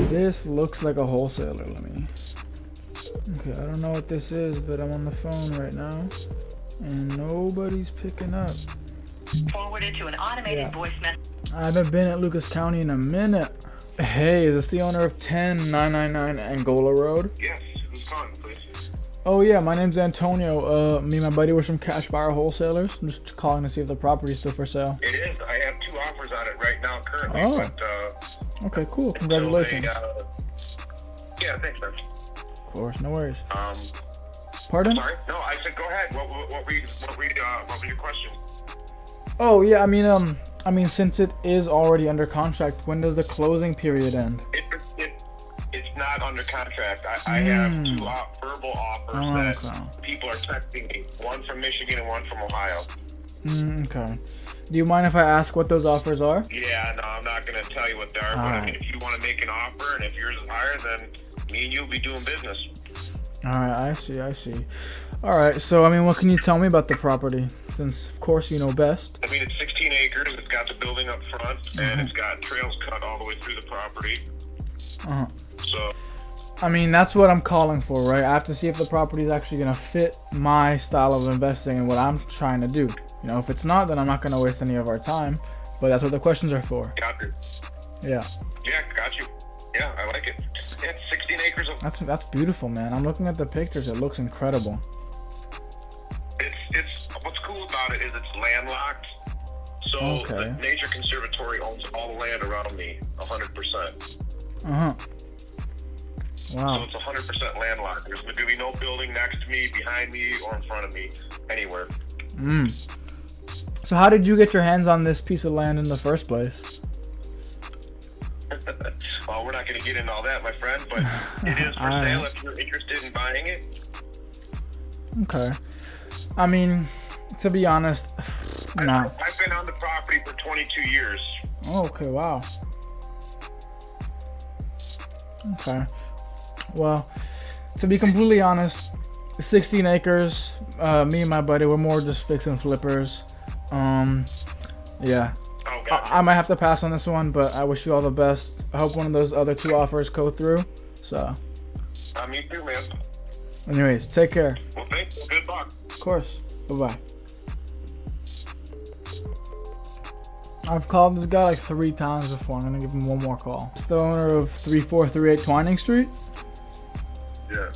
This looks like a wholesaler. Let me. Okay, I don't know what this is, but I'm on the phone right now, and nobody's picking up. Forwarded to an automated voice message. I haven't been at Lucas County in a minute. Hey, is this the owner of 10999 Angola Road? Yes, who's calling, please? Oh yeah, my name's Antonio. Me and my buddy were some cash buyer wholesalers. I'm just calling to see if the proproperty's still for sale. It is. I have 2 offers on it right now currently. Oh. But, Okay, cool. Congratulations. Yeah, thanks, man. Of course, no worries. Pardon? Sorry? No, I said go ahead. What were your questions? Oh yeah, I mean, since it is already under contract, when does the closing period end? It's not under contract. I have 2 verbal offers that people are texting me. One from Michigan and one from Ohio. Okay. Do you mind if I ask what those offers are? Yeah, no, I'm not going to tell you what they are. But I mean, if you want to make an offer and if yours is higher, then me and you will be doing business. All right, I see. All right, so I mean, what can you tell me about the property? Since of course you know best. I mean, it's 16 acres. It's got the building up front, and it's got trails cut all the way through the property. So, I mean, that's what I'm calling for, right? I have to see if the property is actually gonna fit my style of investing and what I'm trying to do. You know, if it's not, then I'm not gonna waste any of our time. But that's what the questions are for. got you. Yeah. Yeah, got you. Yeah, I like it. Yeah, it's 16 acres of. That's beautiful, man. I'm looking at the pictures. It looks incredible. It's what's cool about it is it's landlocked. So the Nature Conservatory owns all the land around me, 100%. Wow. So it's 100% landlocked. There's going to be no building next to me, behind me, or in front of me, anywhere. So how did you get your hands on this piece of land in the first place? Well, we're not going to get into all that, my friend, but it is for sale if you're interested in buying it. Okay. I mean, to be honest, no. I've been on the property for 22 years. Oh, okay, wow. Okay. Well, to be completely honest, 16 acres, me and my buddy, we're more just fixing flippers. Yeah. Oh, gotcha. I might have to pass on this one, but I wish you all the best. I hope one of those other 2 offers go through. So. Me too, man. Anyways, take care. Well, thanks. Well, good luck. Of course. Bye-bye. I've called this guy like 3 times before. I'm going to give him one more call. It's the owner of 3438 Twining Street. Yeah.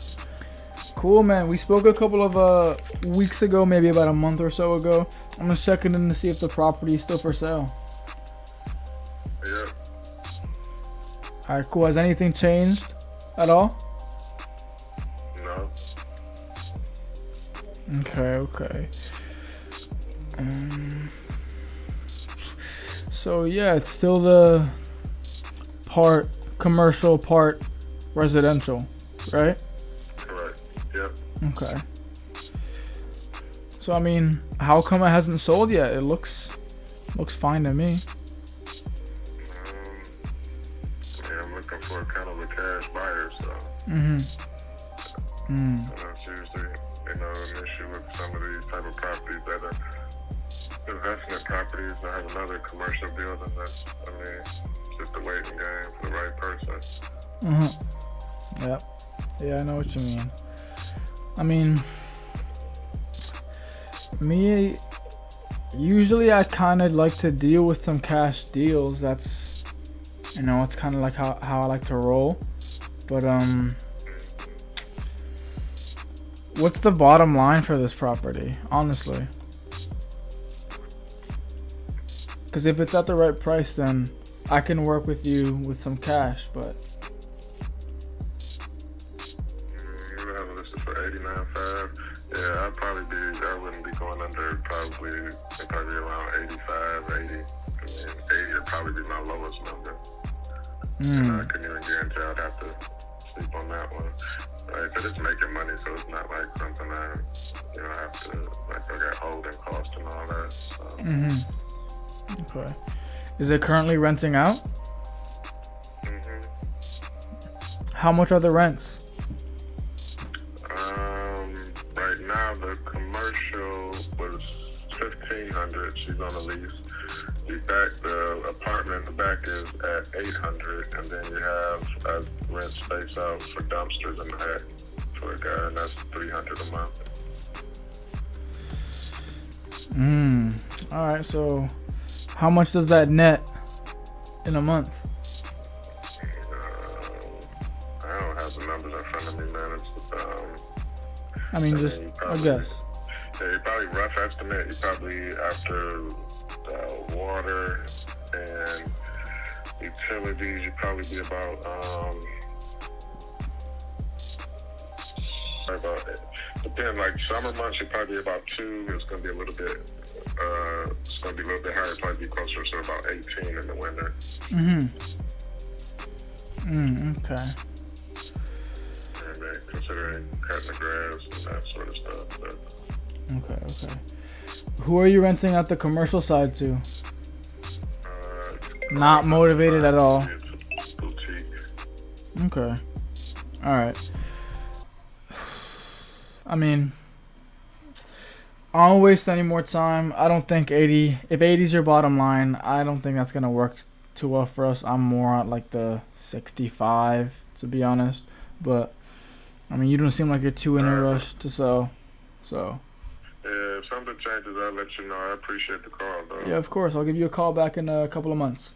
Cool, man. We spoke a couple of weeks ago, maybe about a month or so ago. I'm just checking in to see if the property is still for sale. Yeah. All right, cool. Has anything changed at all? No. Okay. So yeah, it's still the part commercial, part residential, right? Correct. Yep. Okay. So I mean, how come it hasn't sold yet? It looks fine to me. Yeah, I'm looking for kind of a cash buyer, so. Mm. That's usually, an issue with some of these type of properties that are investment properties that have another commercial building. That's, just a waiting game for the right person. Yep. Yeah, I know what you mean. I mean, me, usually I kind of like to deal with some cash deals. That's, it's kind of like how I like to roll. But, what's the bottom line for this property, honestly? Because if it's at the right price, then I can work with you with some cash, but... You would have it listed for $89,500. Yeah, I wouldn't be going under probably around 85, 80. 80 would probably be my lowest number. And I couldn't even guarantee I'd have to sleep on that one. But it's making money, so it's not like something I have to, I got holding costs and all that. So. Okay. Is it currently renting out? How much are the rents? Right now the commercial was $1,500. She's on a lease, The apartment in the back is at 800, and then you have a rent space out for dumpsters in the back for a guy, and that's 300 a month. All right. So, how much does that net in a month? I don't have the numbers in front of me, man. It's I mean, just I guess. Yeah, you probably rough estimate. You probably after water and utilities, you probably be about depending, like summer months, you probably be about 2. It's gonna be a little bit. It's gonna be a little bit higher. Probably be closer to about 18 in the winter. Okay. And considering cutting the grass and that sort of stuff. But, Okay. Who are you renting out the commercial side to? Not motivated at all. It's a boutique. Okay. All right. I mean, I don't waste any more time. I don't think 80. If 80 is your bottom line, I don't think that's gonna work too well for us. I'm more at like the 65, to be honest. But I mean, you don't seem like you're too in a rush to sell. So. Yeah, if something changes, I'll let you know. I appreciate the call, though. Yeah, of course. I'll give you a call back in a couple of months.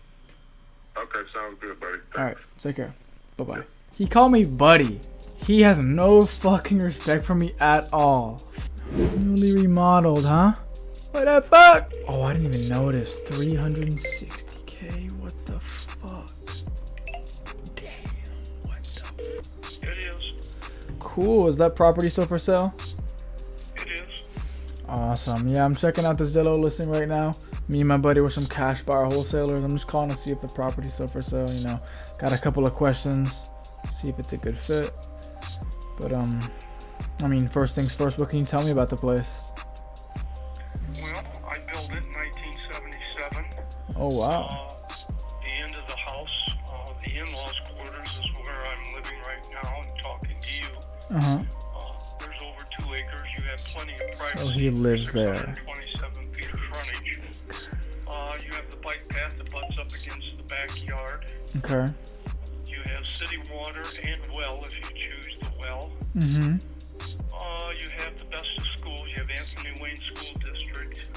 Okay, sounds good, buddy. Thanks. All right. Take care. Bye-bye. He called me buddy. He has no fucking respect for me at all. Newly remodeled, huh? What the fuck? Oh, I didn't even notice. 360K. What the fuck? Damn. What the? It is. Cool. Is that property still for sale? It is. Awesome. Yeah, I'm checking out the Zillow listing right now. Me and my buddy were some cash bar wholesalers. I'm just calling to see if the property's still for sale. You know, got a couple of questions, see if it's a good fit. But I mean, first things first. What can you tell me about the place? Well, I built it in 1977. Oh wow. The end of the house, the in-laws' quarters is where I'm living right now and talking to you. There's over 2 acres. You have plenty of privacy. So he lives there. 627 feet of frontage. You have the bike path that butts up against the backyard. Okay. You have city water and well if you choose the well. You have the best of schools. You have Anthony Wayne School District,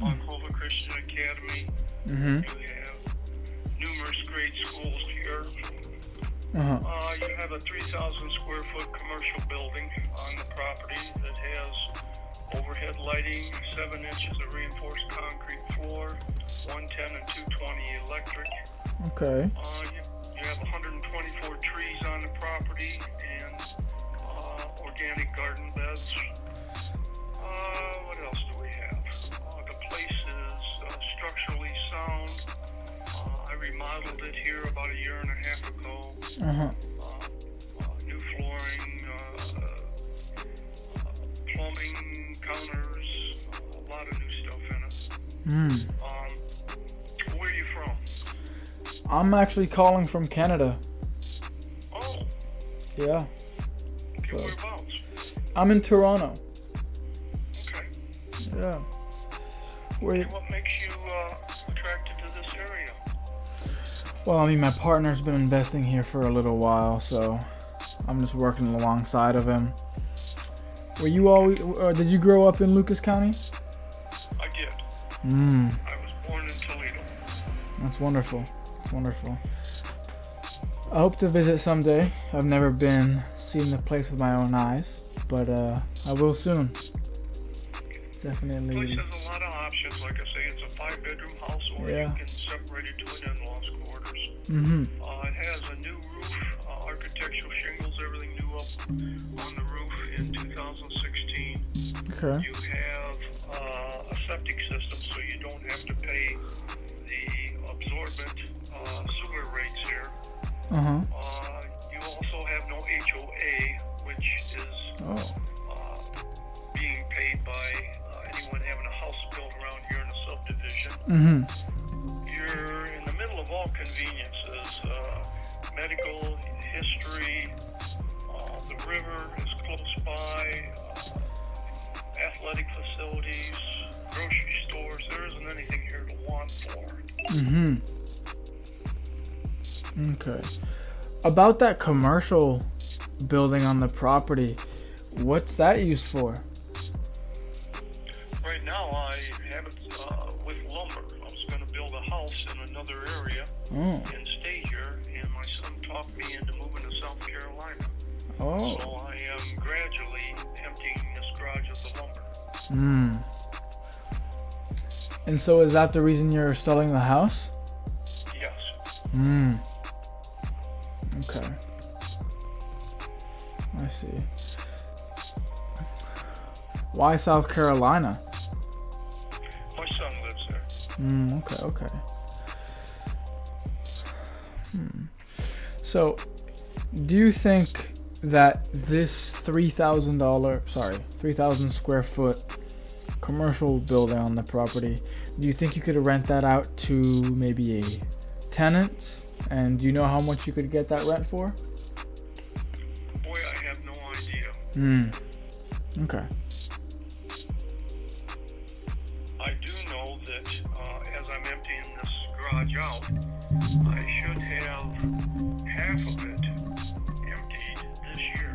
Monclova Christian Academy. You have numerous great schools here. You have a 3,000 square foot commercial building on the property that has overhead lighting, 7 inches of reinforced concrete floor, 110 and 220 electric. Okay. You have 124 trees on the property and organic garden beds. What else do we have? The place is structurally sound. I remodeled it here about 1.5 years ago. New flooring, plumbing, counters, a lot of new stuff in it. Where are you from? I'm actually calling from Canada. Oh. Yeah. Okay, whereabouts? I'm in Toronto. Okay. Yeah. Where? What makes you attracted to this area? Well, I mean, my partner's been investing here for a little while, so I'm just working alongside of him. Were you always? Did you grow up in Lucas County? I did. I was born in Toledo. That's wonderful. That's wonderful. I hope to visit someday. I've never seen the place with my own eyes, but I will soon. Definitely. The place has a lot of options. Like I say, it's a 5-bedroom house, or you can separate it to an in-laws quarters. It has a new roof, architectural shingles, everything new up on the roof in 2016. Okay. You have a septic system, so you don't have to pay the absorbent sewer rates here. You also have no HOA, which is being paid by anyone having a house built around here in a subdivision. You're in the middle of all conveniences, medical, history, the river is close by, athletic facilities, grocery stores. There isn't anything here to want for. Okay. About that commercial building on the property, what's that used for? Right now, I have it with lumber. I was going to build a house in another area and stay here, and my son talked me into moving to South Carolina. Oh. So I am gradually emptying this garage of the lumber. And so is that the reason you're selling the house? Yes. Okay. I see. Why South Carolina? My son lives there. Okay. So, do you think that this $3,000 square foot commercial building on the property, do you think you could rent that out to maybe a tenant? And do you know how much you could get that rent for? Boy, I have no idea. Okay. I do know that as I'm emptying this garage out, I should have half of it emptied this year.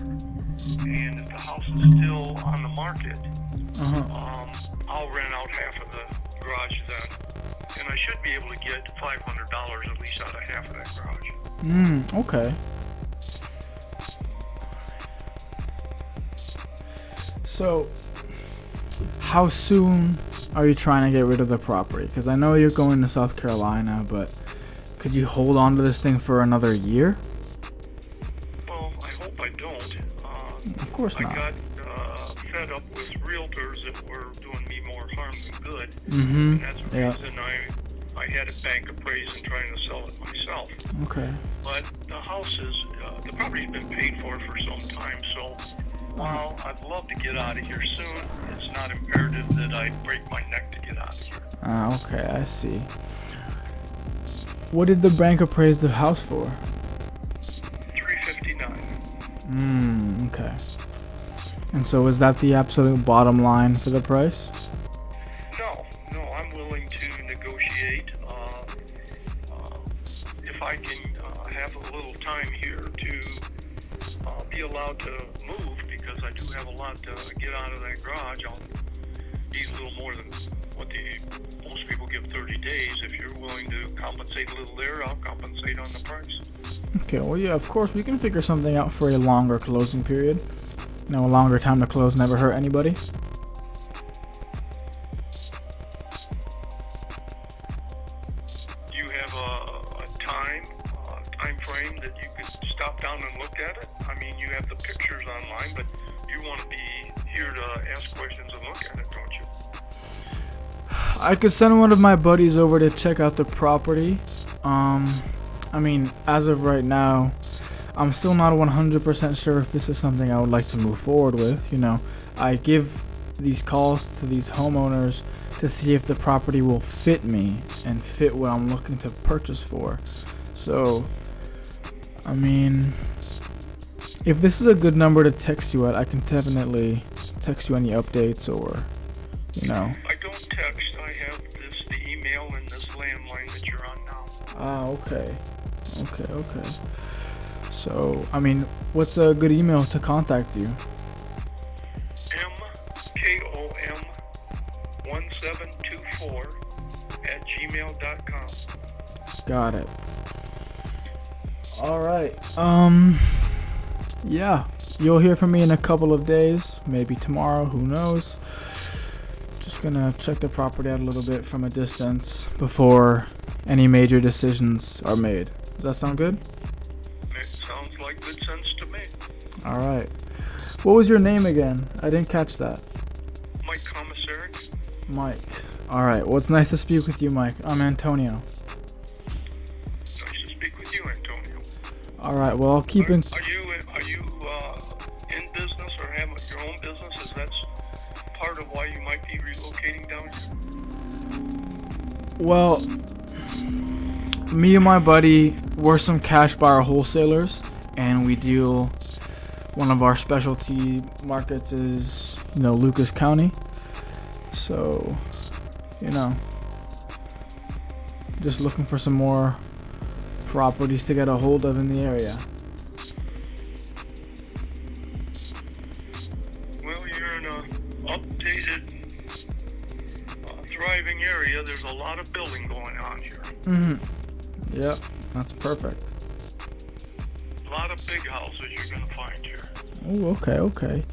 And if the house is still on the market, I'll rent out half of the garage then. And I should be able to get $500 at least out of half of that garage. Okay. So, how soon are you trying to get rid of the property? Because I know you're going to South Carolina, but could you hold on to this thing for another year? Well, I hope I don't. Of course not. I got fed up with realtors that were doing me more harm than good. Mm-hmm. And that's the reason I had it bank appraised and trying to sell it myself. Okay. But the house is, the property's been paid for some time, so while I'd love to get out of here soon, it's not imperative that I break my neck to get out of here. Okay, I see. What did the bank appraise the house for? $359. Okay. And so is that the absolute bottom line for the price? No, I'm willing to negotiate. If I can have a little time here to be allowed to move, because I do have a lot to get out of that garage, I'll need a little more than what most people give 30 days. If you're willing to compensate a little there, I'll compensate on the price. Okay, well, yeah, of course, we can figure something out for a longer closing period. You know, a longer time to close never hurt anybody. Do you have a time frame that you could stop down and look at it? I mean, you have the pictures online, but you want to be here to ask questions and look at it, don't you? I could send one of my buddies over to check out the property. I mean, as of right now, I'm still not 100% sure if this is something I would like to move forward with. You know, I give these calls to these homeowners to see if the property will fit me and fit what I'm looking to purchase for. So, I mean, if this is a good number to text you at, I can definitely text you any updates or, you know. I don't text. I have the email and this landline that you're on now. Okay. So, I mean, what's a good email to contact you? mkom1724@gmail.com. Got it. Alright. Yeah. You'll hear from me in a couple of days. Maybe tomorrow. Who knows? Just gonna check the property out a little bit from a distance before any major decisions are made. Does that sound good? It sounds like good sense to me. Alright. What was your name again? I didn't catch that. Mike Commissary. Mike. Alright. Well, it's nice to speak with you, Mike. I'm Antonio. Nice to speak with you, Antonio. Alright. Well, I'll keep in... Are you in business or have your own business? Is that part of why you might be relocating down here? Well, me and my buddy, we're some cash buyer wholesalers, and we deal, one of our specialty markets is Lucas County. So, just looking for some more properties to get a hold of in the area. Well, you're in a updated, thriving area. There's a lot of building going on here. Yep, that's perfect. A lot of big houses you're going to find here. Oh, okay.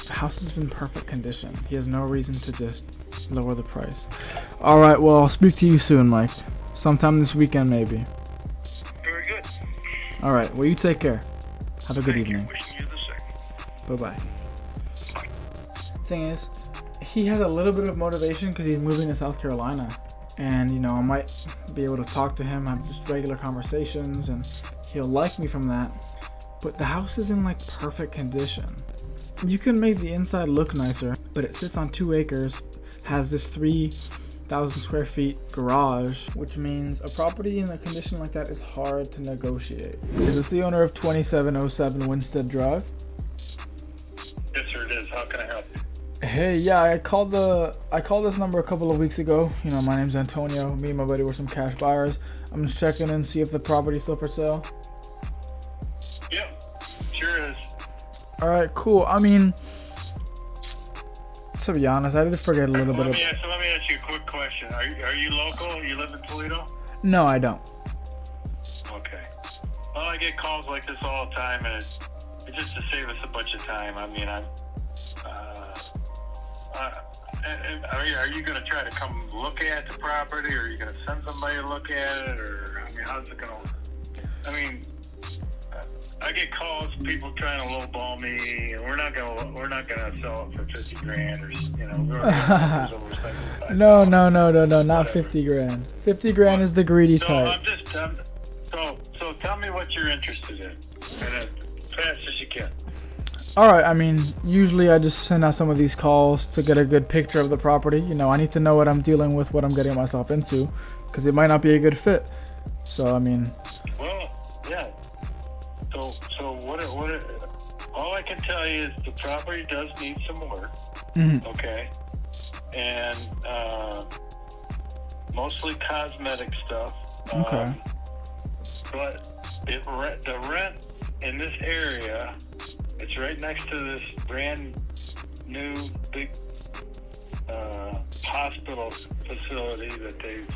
The house is in perfect condition. He has no reason to just lower the price. All right, well, I'll speak to you soon, Mike. Sometime this weekend, maybe. Very good. All right, well, you take care. Have a good Thank you. evening. Wishing you the same. Bye-bye. Thing is, he has a little bit of motivation because he's moving to South Carolina. And, I might be able to talk to him, have just regular conversations, and he'll like me from that. But the house is in, perfect condition. You can make the inside look nicer, but it sits on 2 acres, has this 3,000 square feet garage, which means a property in a condition like that is hard to negotiate. Is this the owner of 2707 Winstead Drive? Yes, sir, it is. How can I help you? Hey, yeah, I called this number a couple of weeks ago. My name's Antonio. Me and my buddy were some cash buyers. I'm just checking in, see if the property's still for sale. Yeah, sure is. All right, cool. I mean, to be honest, I did forget a little bit Let of. me ask you a quick question. Are you local? You live in Toledo? No, I don't. Okay. Well, I get calls like this all the time, and it's just to save us a bunch of time. I mean, are you going to try to come look at the property, or are you going to send somebody to look at it, or how's it going to work? I get calls, people trying to lowball me, and we're not gonna sell it for $50,000 or No, not 50 grand. 50 grand is the greedy type. So tell me what you're interested in, and as fast as you can. Alright, I mean, usually I just send out some of these calls to get a good picture of the property. I need to know what I'm dealing with, what I'm getting myself into, because it might not be a good fit. So, I mean... Well, yeah. So what all I can tell you is the property does need some work, okay? And mostly cosmetic stuff. Okay. But the rent in this area, it's right next to this brand new big hospital facility that they've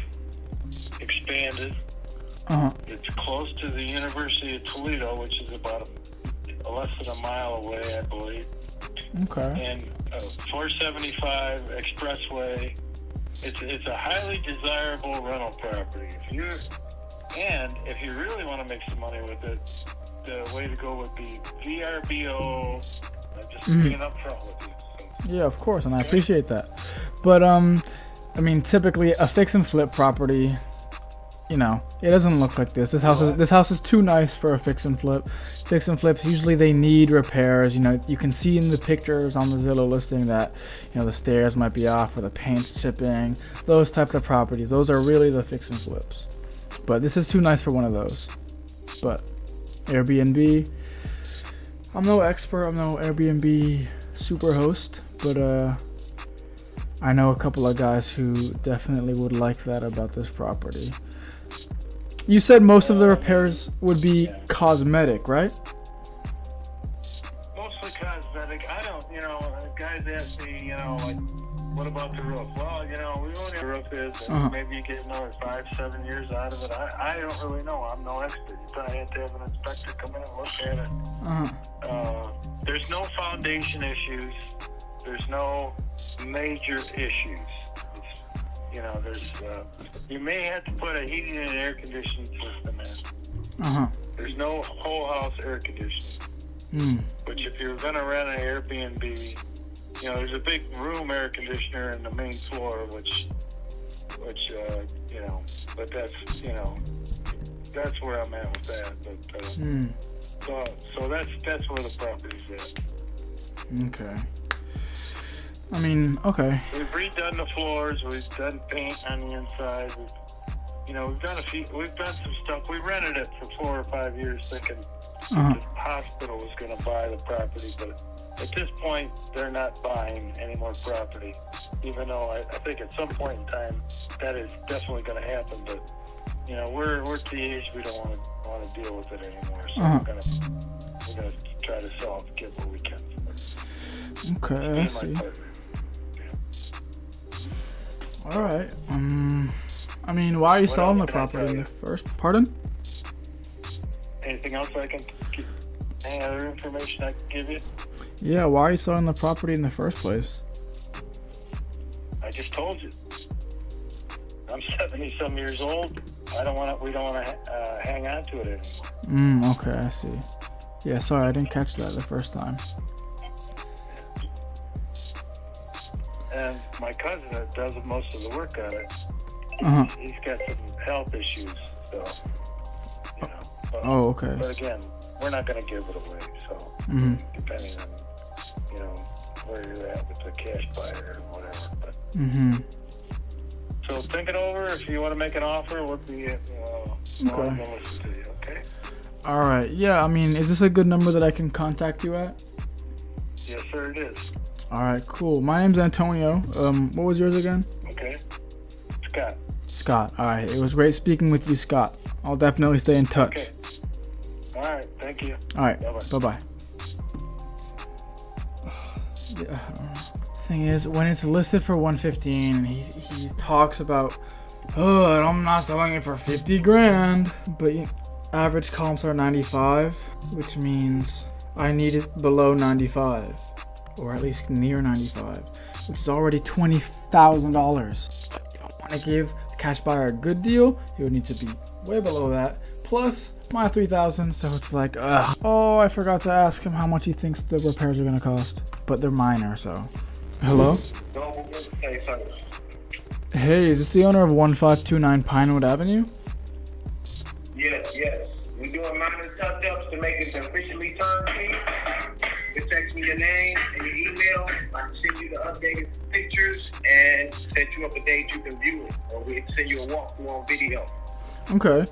expanded. It's close to the University of Toledo, which is about less than a mile away, I believe. Okay. And 475 Expressway. It's a highly desirable rental property. If you really want to make some money with it, the way to go would be VRBO. I'm just being upfront with you. So. Yeah, of course, and I appreciate that. But I mean, typically a fix and flip property, it doesn't look like this. This house is too nice for a fix and flip. Fix and flips, usually they need repairs. You can see in the pictures on the Zillow listing that the stairs might be off or the paint's chipping. Those types of properties, those are really the fix and flips. But this is too nice for one of those. But Airbnb, I'm no expert, I'm no Airbnb super host, but I know a couple of guys who definitely would like that about this property. You said most of the repairs would be cosmetic, right? Mostly cosmetic. I don't, guys ask me, what about the roof? Well, we only know the roof is, and maybe you get another 5-7 years out of it. I don't really know. I'm no expert. You probably have to have an inspector come in and look at it. There's no foundation issues. There's no major issues. You may have to put a heating and air conditioning system in. There's no whole house air conditioning. Which if you're going to rent an Airbnb, there's a big room air conditioner in the main floor, which but that's where I'm at with that. But so that's where the property's at. Okay. I mean, okay. We've redone the floors. We've done paint on the inside. We've done some stuff. We rented it for 4 or 5 years, thinking Uh-huh. The hospital was going to buy the property, but at this point, they're not buying any more property. Even though I think at some point in time that is definitely going to happen, but you know we're at the age we don't want to deal with it anymore. So we're gonna try to sell it, get what we can. Okay, I see. All right. I mean, why are you selling the property in the first? Pardon? Anything else I can? Any other information I can give you? Yeah, why are you selling the property in the first place? I just told you. I'm 70-some years old. We don't want to hang on to it anymore. Okay, I see. Yeah, sorry, I didn't catch that the first time. And my cousin that does most of the work on it, he's got some health issues, so, you know. But, okay. But again, we're not going to give it away, so, depending on, you know, where you're at with the cash buyer or whatever. But, so think it over. If you want to make an offer, we'll be willing to listen to you, okay? All right. Yeah, I mean, is this a good number that I can contact you at? Yes, sir, it is. All right, cool. My name's Antonio. What was yours again? Okay. Scott. Scott. All right. It was great speaking with you, Scott. I'll definitely stay in touch. Okay. All right. Thank you. All right. Bye-bye. Bye-bye. Yeah. Thing is, when it's listed for 115 and he talks about, oh, I'm not selling it for 50 grand, but average comps are 95, which means I need it below 95, or at least near 95, which is already $20,000. If I want to give the cash buyer a good deal, he would need to be way below that, plus my $3,000. So it's like, ugh. Oh, I forgot to ask him how much he thinks the repairs are gonna cost, but they're minor. So, hello. Hey, is this the owner of 1529 Pinewood Avenue? Yes. We're doing minor touch-ups to make it officially turnkey. You text me your name and your email. I can send you the updated pictures and set you up a date you can view it. Or we can send you a walkthrough on video. Okay.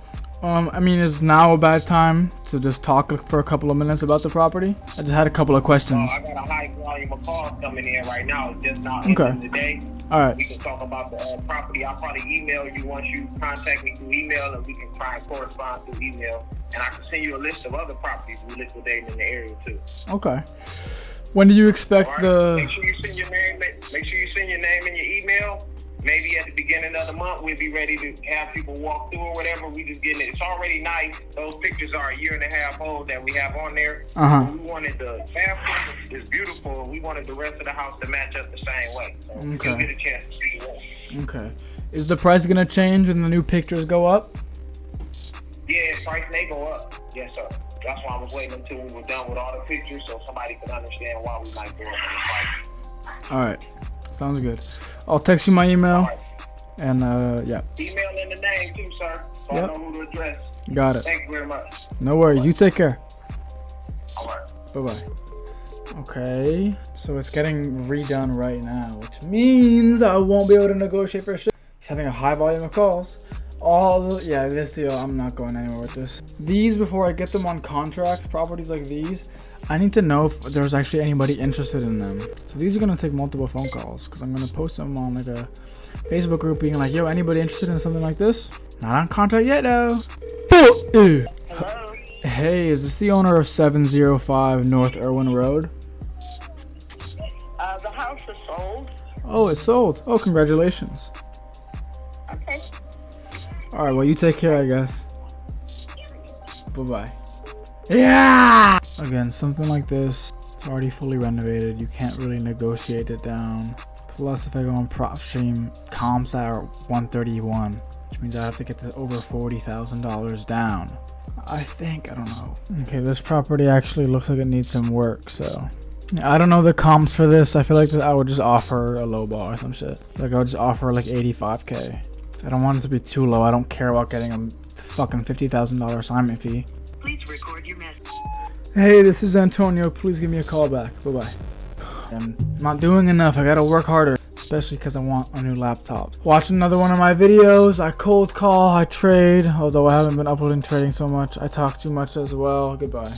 I mean, is now a bad time to just talk for a couple of minutes about the property? I just had a couple of questions. I got a high volume of calls coming in right now. It's just not Okay. ending today. All right. We can talk about the property. I'll probably email you once you contact me through email, and we can try and correspond through email. And I can send you a list of other properties we liquidating in the area too. Okay. When do you expect All right? the... Make sure you send your name. Make sure you send your name and your email. Maybe at the beginning of the month, we'll be ready to have people walk through or whatever. We just getting it. It's already nice. Those pictures are 1.5 years old that we have on there. We wanted the bathroom is beautiful. We wanted the rest of the house to match up the same way. So you'll get a chance to see it. Okay. Is the price going to change when the new pictures go up? Yeah, price may go up. Yes, sir. That's why I was waiting until we were done with all the pictures so somebody can understand why we might go up in the price. All right. Sounds good. I'll text you my email. Right. And, yeah. Email in the name too, sir, so I know who to address. Got it. Thank you very much. No worries. You take care. All right. Bye-bye. Okay. So it's getting redone right now, which means I won't be able to negotiate for shit. He's having a high volume of calls. This deal, I'm not going anywhere with this. These, before I get them on contract, properties like these, I need to know if there's actually anybody interested in them. So these are gonna take multiple phone calls because I'm gonna post them on like a Facebook group being like, yo, anybody interested in something like this? Not on contract yet, though. Hello? Hey, is this the owner of 705 North Irwin Road? The house is sold. Oh, it's sold. Oh, congratulations. Okay. All right, well, you take care, I guess. Bye-bye. Yeah! Again, something like this, it's already fully renovated. You can't really negotiate it down. Plus, if I go on PropStream, comps are 131, which means I have to get this over $40,000 down. I don't know. Okay, this property actually looks like it needs some work, so... I don't know the comps for this. I feel like I would just offer a low ball or some shit. Like, I would just offer like 85K. I don't want it to be too low. I don't care about getting a fucking $50,000 assignment fee. Please record your message. Hey, this is Antonio. Please give me a call back. Bye-bye. I'm not doing enough. I gotta work harder. especially because I want a new laptop. Watch another one of my videos. I cold call, I trade, although I haven't been uploading trading so much. I talk too much as well. Goodbye.